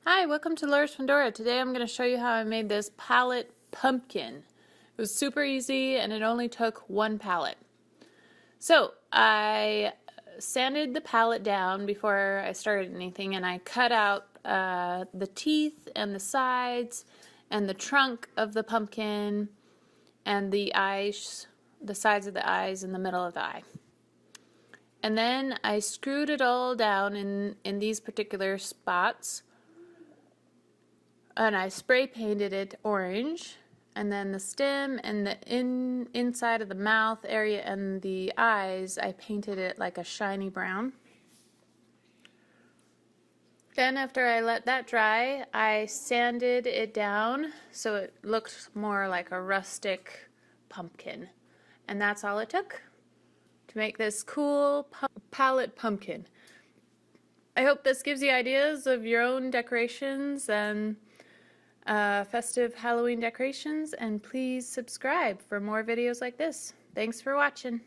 Hi, welcome to Laura's Pandora. Today I'm going to show you how I made this pallet pumpkin. It was super easy and it only took one pallet. So I sanded the pallet down before I started anything, and I cut out the teeth and the sides and the trunk of the pumpkin and the eyes, the sides of the eyes and the middle of the eye. And then I screwed it all down in these particular spots. And I spray painted it orange, and then the stem and the inside of the mouth area and the eyes, I painted it like a shiny brown. Then after I let that dry, I sanded it down so it looked more like a rustic pumpkin. And that's all it took to make this cool pallet pumpkin. I hope this gives you ideas of your own decorations and festive Halloween decorations, and please subscribe for more videos like this. Thanks for watching.